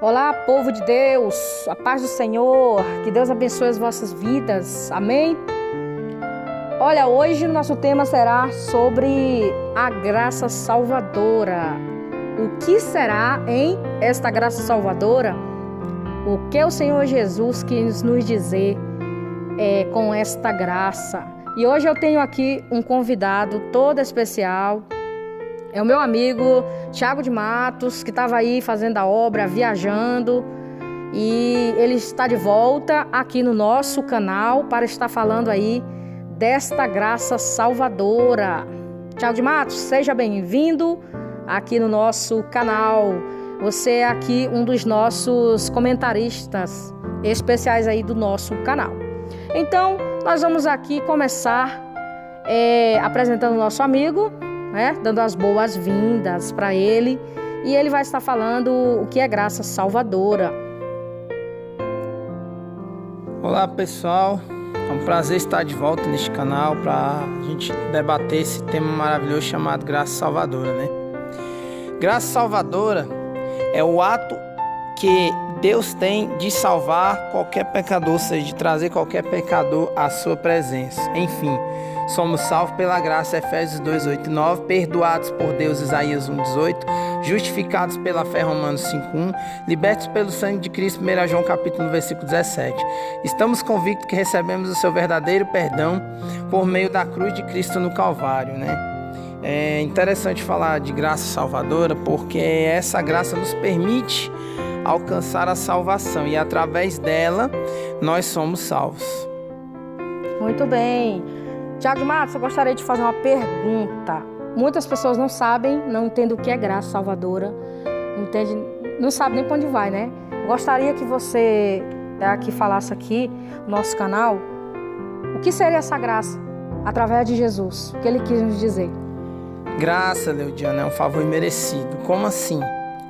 Olá, povo de Deus, a paz do Senhor, que Deus abençoe as vossas vidas, amém? Olha, hoje o nosso tema será sobre a graça salvadora. O que será em esta graça salvadora? O que o Senhor Jesus quis nos dizer com esta graça? E hoje eu tenho aqui um convidado todo especial. É o meu amigo Thiago de Matos, que estava aí fazendo a obra, viajando. E ele está de volta aqui no nosso canal para estar falando aí desta graça salvadora. Thiago de Matos, seja bem-vindo aqui no nosso canal. Você é aqui um dos nossos comentaristas especiais aí do nosso canal. Então, nós vamos aqui começar apresentando o nosso amigo, dando as boas-vindas para ele, e ele vai estar falando o que é graça salvadora. Olá pessoal, é um prazer estar de volta neste canal para a gente debater esse tema maravilhoso chamado graça salvadora, Graça salvadora é o ato que Deus tem de salvar qualquer pecador, ou seja, de trazer qualquer pecador à sua presença. Enfim, somos salvos pela graça, Efésios 2, 8 e 9, perdoados por Deus, Isaías 1, 18, justificados pela fé, Romanos 5, 1, libertos pelo sangue de Cristo, 1 João capítulo 1, versículo 17. Estamos convictos que recebemos o seu verdadeiro perdão por meio da cruz de Cristo no Calvário, É interessante falar de graça salvadora porque essa graça nos permite alcançar a salvação e através dela nós somos salvos. Muito bem. Thiago de Matos, eu gostaria de fazer uma pergunta. Muitas pessoas não sabem, não entendem o que é graça salvadora, não sabem nem para onde vai, Gostaria que você aqui falasse aqui no nosso canal o que seria essa graça através de Jesus, o que ele quis nos dizer. Graça, Leudiana, é um favor imerecido. Como assim?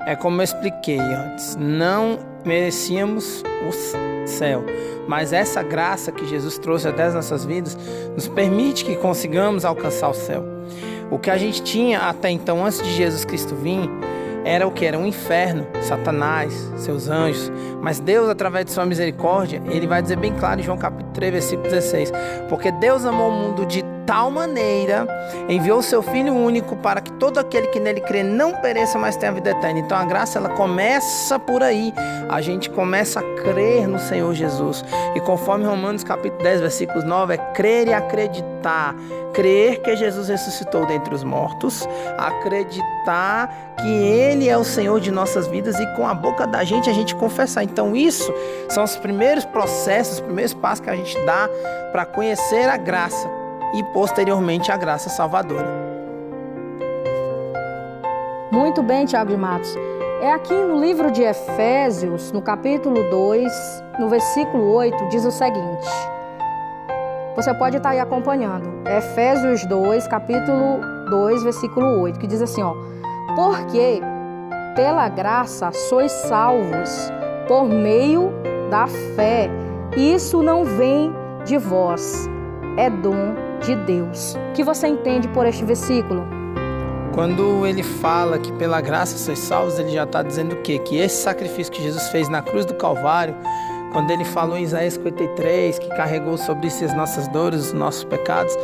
É como eu expliquei antes, não merecíamos o céu, mas essa graça que Jesus trouxe até as nossas vidas nos permite que consigamos alcançar o céu. O que a gente tinha até então, antes de Jesus Cristo vir, era o que? Era um inferno, Satanás, seus anjos. Mas Deus, através de sua misericórdia, ele vai dizer bem claro em João capítulo 3, versículo 16, porque Deus amou o mundo de tal maneira, enviou o seu Filho único para que todo aquele que nele crê não pereça, mas tenha a vida eterna. Então a graça, ela começa por aí. A gente começa a crer no Senhor Jesus. E conforme Romanos capítulo 10, versículos 9, é crer e acreditar. Crer que Jesus ressuscitou dentre os mortos, acreditar que Ele é o Senhor de nossas vidas e com a boca da gente a gente confessar. Então isso são os primeiros processos, os primeiros passos que a gente dá para conhecer a graça e posteriormente a graça salvadora. Muito bem, Thiago de Matos. É aqui no livro de Efésios, no capítulo 2, no versículo 8, diz o seguinte. Você pode estar aí acompanhando. Efésios 2, capítulo 2, versículo 8, que diz assim, porque pela graça sois salvos por meio da fé. Isso não vem de vós, é dom de Deus. O que você entende por este versículo? Quando ele fala que pela graça sois salvos, ele já está dizendo o quê? Que esse sacrifício que Jesus fez na cruz do Calvário, quando ele falou em Isaías 53, que carregou sobre si as nossas dores, os nossos pecados,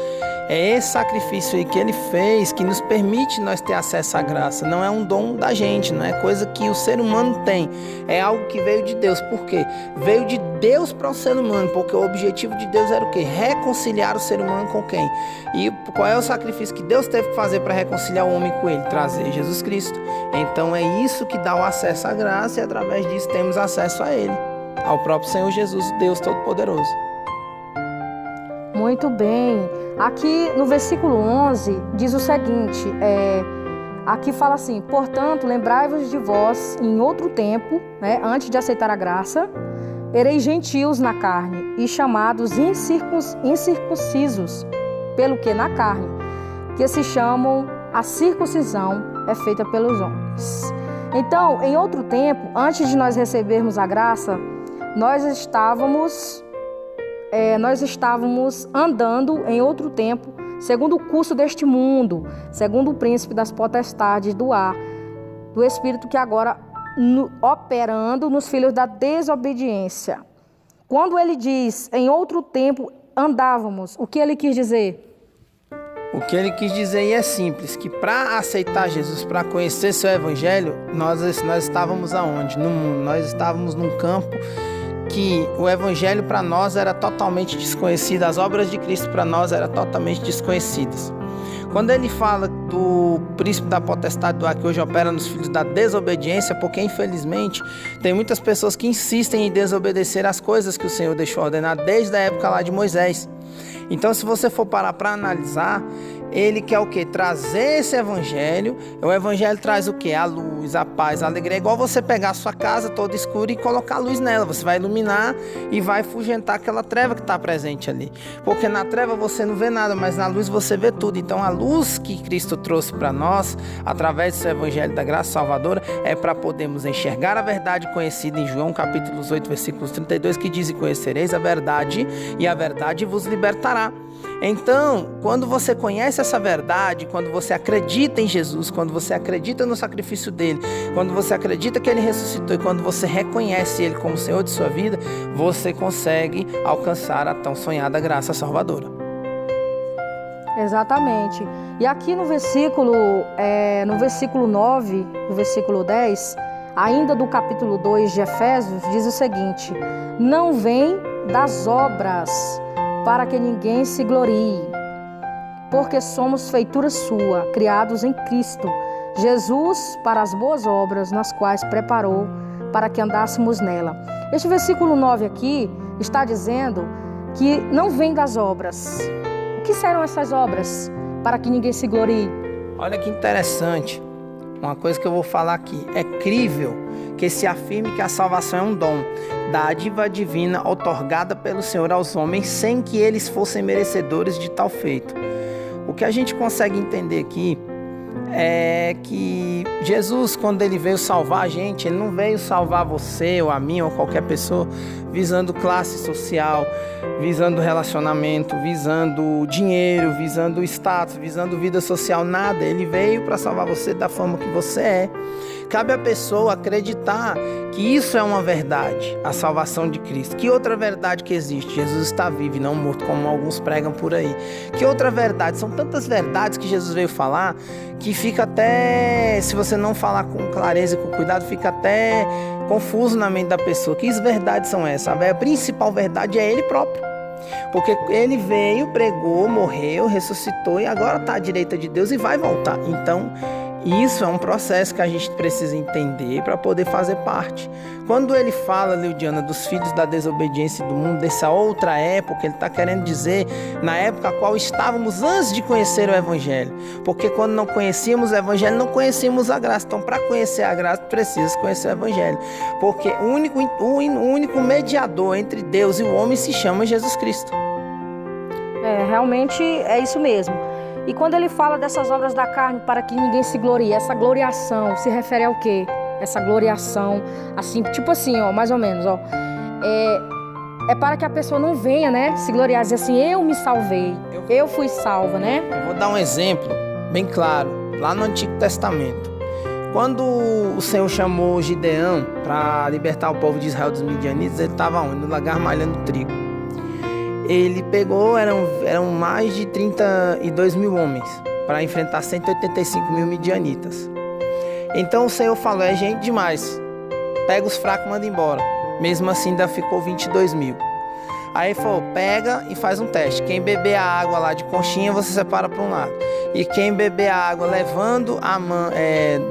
é esse sacrifício aí que ele fez que nos permite nós ter acesso à graça. Não é um dom da gente, não é coisa que o ser humano tem. É algo que veio de Deus. Por quê? Veio de Deus para o ser humano, porque o objetivo de Deus era o quê? Reconciliar o ser humano com quem? E qual é o sacrifício que Deus teve que fazer para reconciliar o homem com ele? Trazer Jesus Cristo. Então é isso que dá o acesso à graça e através disso temos acesso a ele, ao próprio Senhor Jesus, Deus Todo-Poderoso. Muito bem. Aqui no versículo 11 diz o seguinte, aqui fala assim, portanto, lembrai-vos de vós em outro tempo, antes de aceitar a graça, ereis gentios na carne e chamados incircuncisos, pelo que na carne, que se chamam a circuncisão é feita pelos homens. Então, em outro tempo, antes de nós recebermos a graça, nós estávamos andando em outro tempo, segundo o curso deste mundo, segundo o príncipe das potestades do ar, do espírito que agora operando nos filhos da desobediência. Quando ele diz, em outro tempo andávamos, o que ele quis dizer? O que ele quis dizer aí é simples, que para aceitar Jesus, para conhecer seu evangelho, nós estávamos aonde? No mundo. Nós estávamos num campo que o evangelho para nós era totalmente desconhecido, as obras de Cristo para nós eram totalmente desconhecidas. Quando ele fala do príncipe da potestade do ar que hoje opera nos filhos da desobediência, porque infelizmente tem muitas pessoas que insistem em desobedecer as coisas que o Senhor deixou ordenar desde a época lá de Moisés. Então, se você for parar para analisar, ele quer o quê? Trazer esse evangelho. O evangelho traz o quê? A luz, a paz, a alegria. É igual você pegar a sua casa toda escura e colocar luz nela. Você vai iluminar e vai afugentar aquela treva que está presente ali. Porque na treva você não vê nada, mas na luz você vê tudo. Então a luz que Cristo trouxe para nós, através do seu evangelho da graça salvadora, é para podermos enxergar a verdade conhecida em João capítulo 8, versículos 32, que diz: e conhecereis a verdade, e a verdade vos libertará. Então, quando você conhece essa verdade, quando você acredita em Jesus, quando você acredita no sacrifício dele, quando você acredita que ele ressuscitou e quando você reconhece ele como Senhor de sua vida, você consegue alcançar a tão sonhada graça salvadora. Exatamente. E aqui no versículo 9, no versículo 10, ainda do capítulo 2 de Efésios, diz o seguinte: não vem das obras, para que ninguém se glorie, porque somos feitura sua, criados em Cristo Jesus para as boas obras, nas quais preparou para que andássemos nela. Este versículo 9 aqui está dizendo que não vem das obras. O que serão essas obras? Para que ninguém se glorie. Olha que interessante. Uma coisa que eu vou falar aqui: é crível que se afirme que a salvação é um dom, dádiva divina outorgada pelo Senhor aos homens, sem que eles fossem merecedores de tal feito. O que a gente consegue entender aqui é que Jesus, quando ele veio salvar a gente, ele não veio salvar você ou a mim ou qualquer pessoa visando classe social, visando relacionamento, visando dinheiro, visando status, visando vida social, nada. Ele veio para salvar você da forma que você é. Cabe à pessoa acreditar que isso é uma verdade, a salvação de Cristo. Que outra verdade que existe? Jesus está vivo e não morto, como alguns pregam por aí. Que outra verdade? São tantas verdades que Jesus veio falar que fica até, se você não falar com clareza e com cuidado, fica até confuso na mente da pessoa. Que verdades são essas? A principal verdade é Ele próprio. Porque Ele veio, pregou, morreu, ressuscitou e agora está à direita de Deus e vai voltar. Então, isso é um processo que a gente precisa entender para poder fazer parte. Quando ele fala, Leudiana, dos filhos da desobediência do mundo, dessa outra época, ele está querendo dizer na época a qual estávamos antes de conhecer o Evangelho. Porque quando não conhecíamos o Evangelho, não conhecíamos a graça. Então, para conhecer a graça, precisa conhecer o Evangelho. Porque o único mediador entre Deus e o homem se chama Jesus Cristo. Realmente é isso mesmo. E quando ele fala dessas obras da carne para que ninguém se glorie, essa gloriação se refere ao quê? Essa gloriação, assim, tipo assim, ó, mais ou menos, ó. É para que a pessoa não venha, né, se gloriar, dizer assim: eu me salvei, eu fui salva, né? Eu vou dar um exemplo bem claro, lá no Antigo Testamento. Quando o Senhor chamou Gideão para libertar o povo de Israel dos midianitas, ele estava onde? No lagar malhando trigo. Ele pegou, eram mais de 32 mil homens para enfrentar 185 mil midianitas. Então o Senhor falou: é gente demais, pega os fracos e manda embora. Mesmo assim ainda ficou 22 mil. Aí ele falou: pega e faz um teste. Quem beber a água lá de conchinha, você separa para um lado. E quem beber a água levando a mão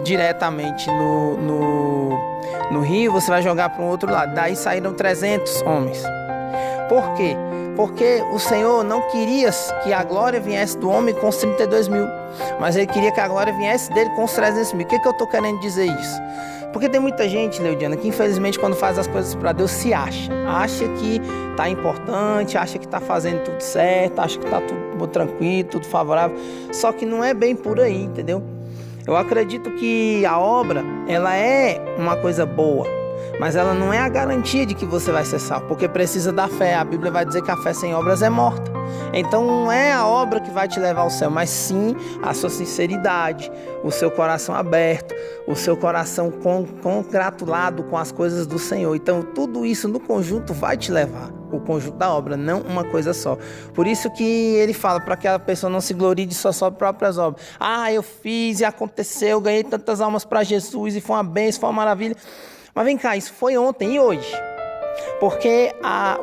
diretamente no rio, você vai jogar para um outro lado. Daí saíram 300 homens. Por quê? Porque o Senhor não queria que a glória viesse do homem com os 32 mil, mas Ele queria que a glória viesse dele com os 300 mil. O que eu estou querendo dizer isso? Porque tem muita gente, Leudiana, que infelizmente quando faz as coisas para Deus se acha que está importante, acha que está fazendo tudo certo, acha que está tudo tranquilo, tudo favorável, só que não é bem por aí, entendeu? Eu acredito que a obra, ela é uma coisa boa, mas ela não é a garantia de que você vai ser salvo, porque precisa da fé. A Bíblia vai dizer que a fé sem obras é morta. Então não é a obra que vai te levar ao céu, mas sim a sua sinceridade, o seu coração aberto, o seu coração congratulado com as coisas do Senhor. Então tudo isso no conjunto vai te levar, o conjunto da obra, não uma coisa só. Por isso que ele fala para que a pessoa não se glorie de suas próprias obras. Ah, eu fiz e aconteceu, eu ganhei tantas almas para Jesus e foi uma bênção, foi uma maravilha. Mas vem cá, isso foi ontem e hoje. Porque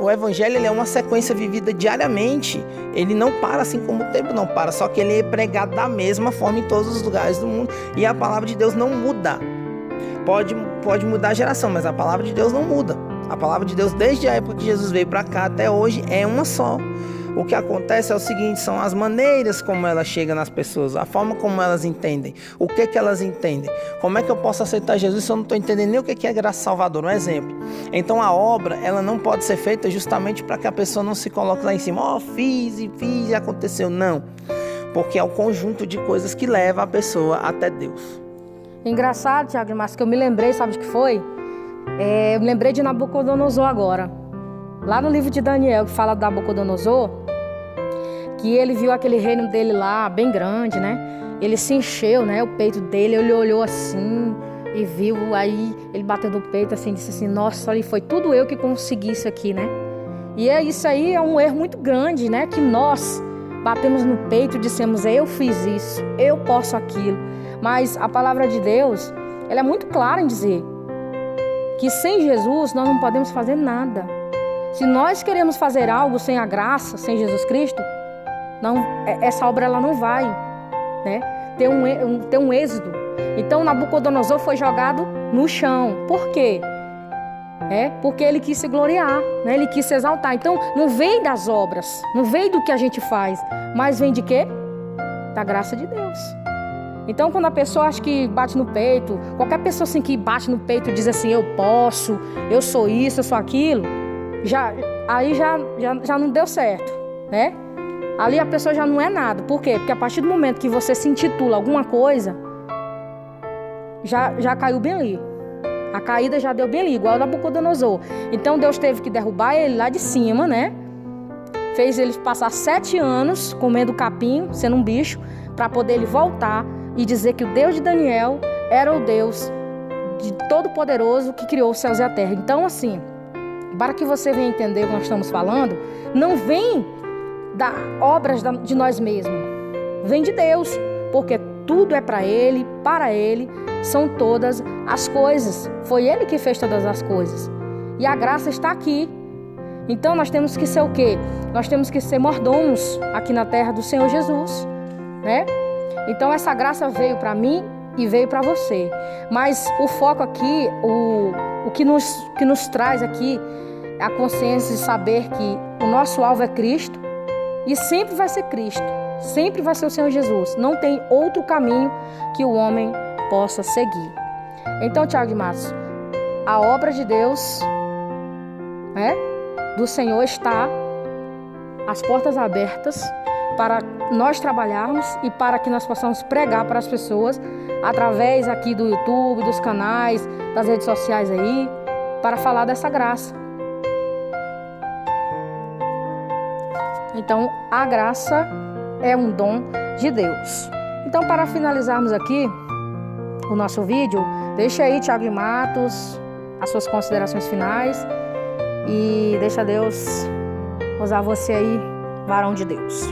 o evangelho ele é uma sequência vivida diariamente. Ele não para assim como o tempo não para. Só que ele é pregado da mesma forma em todos os lugares do mundo. E a palavra de Deus não muda. Pode mudar a geração, mas a palavra de Deus não muda. A palavra de Deus, desde a época que Jesus veio para cá até hoje, é uma só. O que acontece é o seguinte, são as maneiras como ela chega nas pessoas, a forma como elas entendem, o que elas entendem. Como é que eu posso aceitar Jesus se eu não estou entendendo nem o que é graça salvadora? Um exemplo. Então a obra, ela não pode ser feita justamente para que a pessoa não se coloque lá em cima. Fiz e aconteceu. Não. Porque é o conjunto de coisas que leva a pessoa até Deus. Engraçado, Tiago, mas que eu me lembrei, sabe o que foi? Eu me lembrei de Nabucodonosor agora. Lá no livro de Daniel, que fala de Nabucodonosor, que ele viu aquele reino dele lá, bem grande, né? Ele se encheu, né? O peito dele, ele olhou assim e viu, aí ele bateu no peito assim, disse assim, nossa, olha, foi tudo eu que consegui isso aqui, né? E isso aí é um erro muito grande, né? Que nós batemos no peito e dissemos, eu fiz isso, eu posso aquilo. Mas a palavra de Deus, ela é muito clara em dizer que sem Jesus nós não podemos fazer nada. Se nós queremos fazer algo sem a graça, sem Jesus Cristo, essa obra ela não vai, né, ter um êxito. Então Nabucodonosor foi jogado no chão. Por quê? Porque ele quis se gloriar, né? Ele quis se exaltar. Então não vem das obras, não vem do que a gente faz, mas vem de quê? Da graça de Deus. Então quando a pessoa acha que bate no peito, qualquer pessoa assim que bate no peito e diz assim, eu posso, eu sou isso, eu sou aquilo, aí já não deu certo, né? Ali a pessoa já não é nada. Por quê? Porque a partir do momento que você se intitula alguma coisa, já caiu bem ali. A caída já deu bem ali, igual o Nabucodonosor. Então Deus teve que derrubar ele lá de cima, né? Fez ele passar 7 anos comendo capim, sendo um bicho, para poder ele voltar e dizer que o Deus de Daniel era o Deus de Todo-Poderoso que criou os céus e a terra. Então assim, para que você venha entender o que nós estamos falando, não vem das obras de nós mesmos, vem de Deus, porque tudo é para Ele, são todas as coisas. Foi Ele que fez todas as coisas. E a graça está aqui. Então nós temos que ser o quê? Nós temos que ser mordomos aqui na terra do Senhor Jesus, né? Então essa graça veio para mim e veio para você. Mas o foco aqui, o que nos traz aqui a consciência de saber que o nosso alvo é Cristo e sempre vai ser Cristo, sempre vai ser o Senhor Jesus. Não tem outro caminho que o homem possa seguir. Então, Tiago de Matos, a obra de Deus, do Senhor está as portas abertas para nós trabalharmos e para que nós possamos pregar para as pessoas através aqui do YouTube, dos canais, das redes sociais aí, para falar dessa graça. Então, a graça é um dom de Deus. Então, para finalizarmos aqui o nosso vídeo, deixa aí, Tiago de Matos, as suas considerações finais e deixa Deus usar você aí, varão de Deus.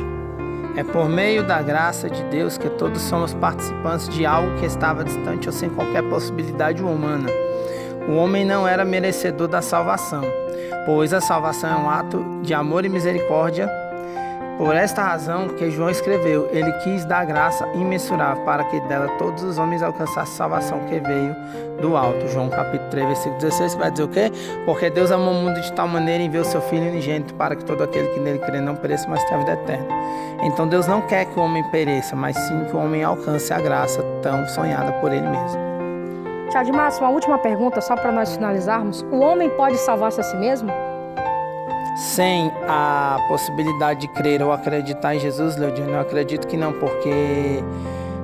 É por meio da graça de Deus que todos somos participantes de algo que estava distante ou sem qualquer possibilidade humana. O homem não era merecedor da salvação, pois a salvação é um ato de amor e misericórdia. Por esta razão que João escreveu, ele quis dar graça imensurável para que dela todos os homens alcançassem a salvação que veio do alto. João capítulo 3, versículo 16, vai dizer o quê? Porque Deus amou o mundo de tal maneira e enviou o seu Filho unigênito para que todo aquele que nele crê não pereça, mas tenha a vida eterna. Então Deus não quer que o homem pereça, mas sim que o homem alcance a graça tão sonhada por ele mesmo. Tiago de Matos, uma última pergunta só para nós finalizarmos. O homem pode salvar-se a si mesmo? Sem a possibilidade de crer ou acreditar em Jesus, Leodiano, eu acredito que não, porque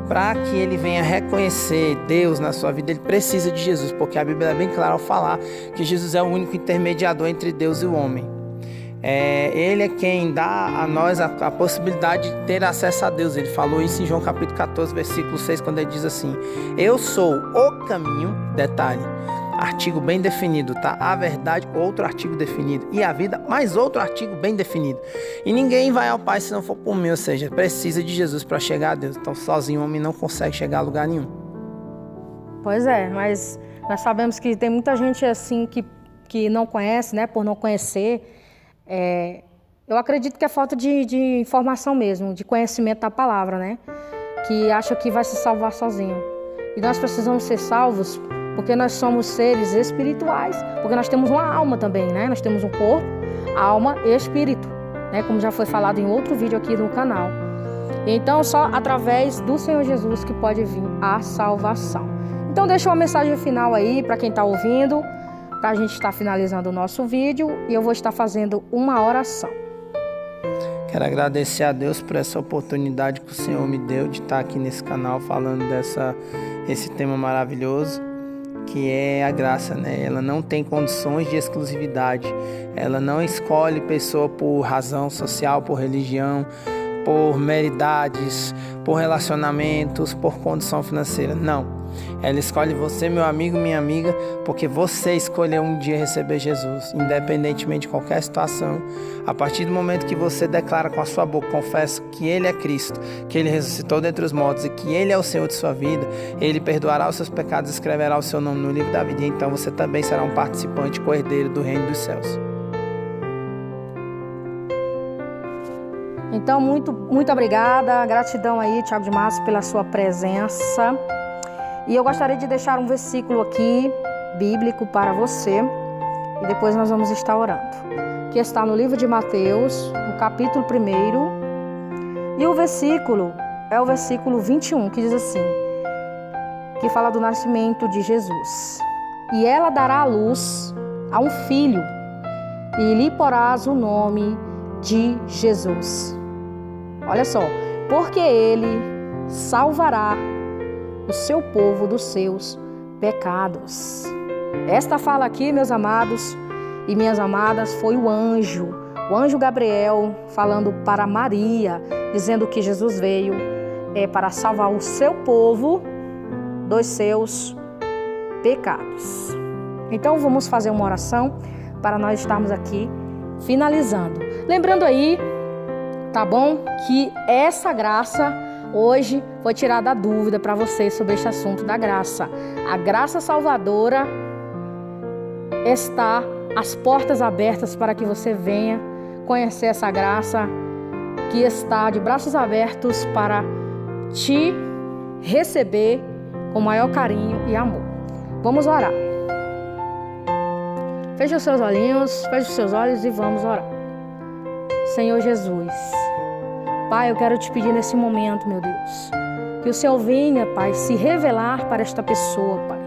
para que ele venha reconhecer Deus na sua vida, ele precisa de Jesus, porque a Bíblia é bem clara ao falar que Jesus é o único intermediador entre Deus e o homem. Ele é quem dá a nós a possibilidade de ter acesso a Deus. Ele falou isso em João capítulo 14, versículo 6, quando ele diz assim: eu sou o caminho, detalhe, artigo bem definido, tá? A verdade, outro artigo definido, e a vida, mais outro artigo bem definido. E ninguém vai ao Pai se não for por mim, ou seja, precisa de Jesus para chegar a Deus. Então sozinho o homem não consegue chegar a lugar nenhum. Pois é, mas nós sabemos que tem muita gente assim que não conhece, né? Por não conhecer. Eu acredito que é falta de informação mesmo, de conhecimento da palavra, né? Que acha que vai se salvar sozinho. E nós precisamos ser salvos porque nós somos seres espirituais, porque nós temos uma alma também, né? Nós temos um corpo, alma e espírito, né? Como já foi falado em outro vídeo aqui no canal. Então, só através do Senhor Jesus que pode vir a salvação. Então, deixa uma mensagem final aí para quem está ouvindo, para a gente estar finalizando o nosso vídeo, e eu vou estar fazendo uma oração. Quero agradecer a Deus por essa oportunidade que o Senhor me deu de estar aqui nesse canal falando esse tema maravilhoso, que é a graça, né? Ela não tem condições de exclusividade, ela não escolhe pessoa por razão social, por religião, por meridades, por relacionamentos, por condição financeira, não. Ela escolhe você, meu amigo, minha amiga, porque você escolheu um dia receber Jesus, independentemente de qualquer situação. A partir do momento que você declara com a sua boca, confessa que Ele é Cristo, que Ele ressuscitou dentre os mortos e que Ele é o Senhor de sua vida, Ele perdoará os seus pecados e escreverá o seu nome no livro da vida. E então você também será um participante, co-herdeiro do reino dos céus. Então, muito obrigada, gratidão aí, Thiago de Massa, pela sua presença. E eu gostaria de deixar um versículo aqui, bíblico, para você, e depois nós vamos estar orando, que está no livro de Mateus, no capítulo 1, e o versículo é o versículo 21, que diz assim, que fala do nascimento de Jesus. E ela dará à luz a um filho, e lhe porás o nome de Jesus. Olha só, porque ele salvará o seu povo dos seus pecados. Esta fala aqui, meus amados e minhas amadas, foi o anjo Gabriel falando para Maria, dizendo que Jesus veio para salvar o seu povo dos seus pecados. Então vamos fazer uma oração para nós estarmos aqui finalizando. Lembrando aí, tá bom, que essa graça hoje foi tirada a dúvida para vocês sobre este assunto da graça. A graça salvadora está às portas abertas para que você venha conhecer essa graça que está de braços abertos para te receber com maior carinho e amor. Vamos orar. Feche os seus olhinhos, feche os seus olhos e vamos orar. Senhor Jesus, Pai, eu quero te pedir nesse momento, meu Deus, que o Senhor venha, Pai, se revelar para esta pessoa, Pai.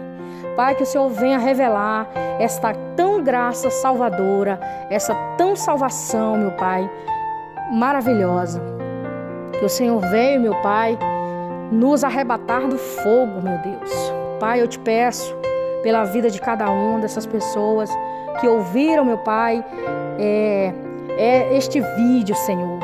Pai, que o Senhor venha revelar esta tão graça salvadora, essa tão salvação, meu Pai, maravilhosa. Que o Senhor veio, meu Pai, nos arrebatar do fogo, meu Deus. Pai, eu te peço pela vida de cada uma dessas pessoas que ouviram, meu Pai, este vídeo, Senhor,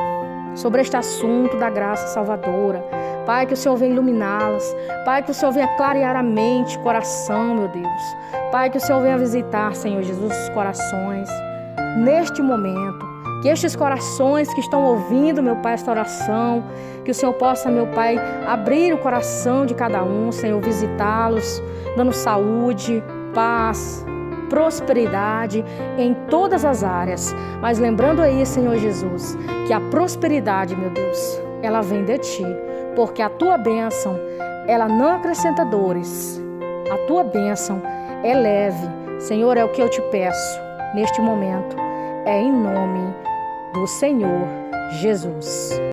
sobre este assunto da graça salvadora. Pai, que o Senhor venha iluminá-las. Pai, que o Senhor venha clarear a mente, coração, meu Deus. Pai, que o Senhor venha visitar, Senhor Jesus, os corações neste momento. Que estes corações que estão ouvindo, meu Pai, esta oração, que o Senhor possa, meu Pai, abrir o coração de cada um, Senhor, visitá-los, dando saúde, paz, prosperidade em todas as áreas. Mas lembrando aí, Senhor Jesus, que a prosperidade, meu Deus, ela vem de Ti, porque a Tua bênção, ela não acrescenta dores. A Tua bênção é leve. Senhor, é o que eu te peço neste momento, é em nome do Senhor Jesus.